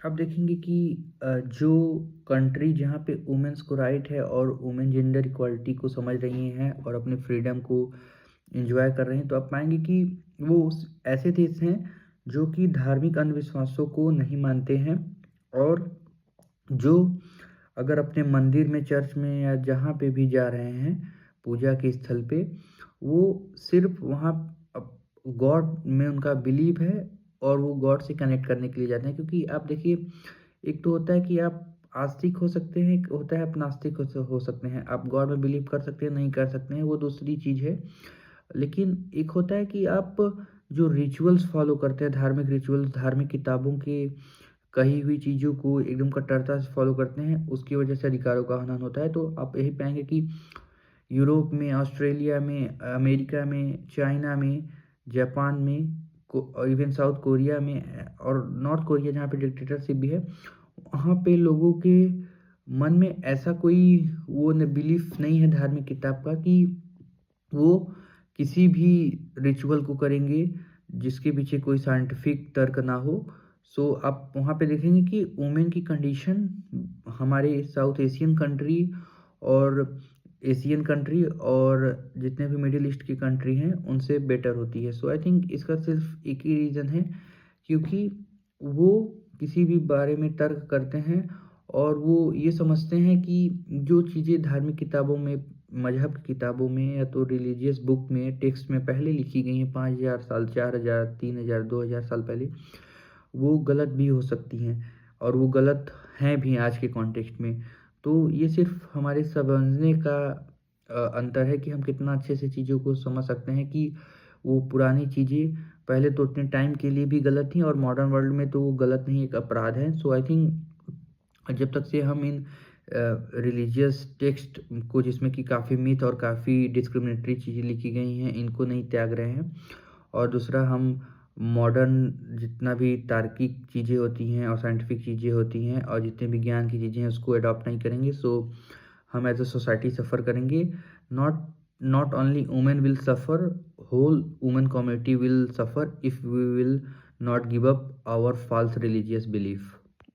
आप देखेंगे कि जो कंट्री जहाँ पे वुमेन्स को राइट है और वुमेन जेंडर इक्वालिटी को समझ रही हैं और अपने फ्रीडम को एंजॉय कर रहे हैं, तो आप पाएंगे कि वो ऐसे देश हैं जो कि धार्मिक अंधविश्वासों को नहीं मानते हैं, और जो अगर अपने मंदिर में, चर्च में या जहाँ पे भी जा रहे हैं पूजा के स्थल पे, वो सिर्फ वहाँ गॉड में उनका बिलीव है और वो गॉड से कनेक्ट करने के लिए जाते हैं। क्योंकि आप देखिए, एक तो होता है कि आप आस्तिक हो सकते हैं, एक होता है आप नास्तिक हो सकते हैं। आप गॉड में बिलीव कर सकते हैं, नहीं कर सकते हैं, वो दूसरी चीज़ है। लेकिन एक होता है कि आप जो रिचुअल्स फॉलो करते हैं, धार्मिक रिचुअल्स, धार्मिक किताबों के कही हुई चीज़ों को एकदम कट्टरता से फॉलो करते हैं, उसकी वजह से अधिकारों का हनन होता है। तो आप यही पाएँगे कि यूरोप में, ऑस्ट्रेलिया में, अमेरिका में, चाइना में, जापान में, को इवन साउथ कोरिया में और नॉर्थ कोरिया जहाँ पे डिक्टेटरशिप भी है, वहाँ पे लोगों के मन में ऐसा कोई वो न बिलीफ नहीं है धार्मिक किताब का कि वो किसी भी रिचुअल को करेंगे जिसके पीछे कोई साइंटिफिक तर्क ना हो। सो आप वहाँ पे देखेंगे कि वुमेन की कंडीशन हमारे साउथ एशियन कंट्री और एशियन कंट्री और जितने भी मिडिल ईस्ट की कंट्री हैं उनसे बेटर होती है। सो आई थिंक इसका सिर्फ एक ही रीज़न है, क्योंकि वो किसी भी बारे में तर्क करते हैं और वो ये समझते हैं कि जो चीज़ें धार्मिक किताबों में, मज़हब की किताबों में या तो रिलीजियस बुक में, टेक्स्ट में पहले लिखी गई हैं 5000 साल, 4000, 3000, 2000 साल पहले, वो गलत भी हो सकती हैं और वो गलत हैं भी आज के कॉन्टेक्स्ट में। तो ये सिर्फ़ हमारे समझने का अंतर है कि हम कितना अच्छे से चीज़ों को समझ सकते हैं कि वो पुरानी चीज़ें पहले तो उतने टाइम के लिए भी गलत थीं और मॉडर्न वर्ल्ड में तो वो गलत नहीं, एक अपराध है। सो आई थिंक जब तक से हम इन रिलीजियस टेक्स्ट को, जिसमें कि काफ़ी मिथ और काफ़ी डिस्क्रिमिनेटरी चीज़ें लिखी गई हैं, इनको नहीं त्याग रहे हैं, और दूसरा हम मॉडर्न जितना भी तार्किक चीज़ें होती हैं और साइंटिफिक चीज़ें होती हैं और जितने भी ज्ञान की चीज़ें हैं उसको अडॉप्ट नहीं करेंगे, सो हम एज अ सोसाइटी सफ़र करेंगे। Not not only women will suffer, whole women community will suffer if we will not give up our false religious belief.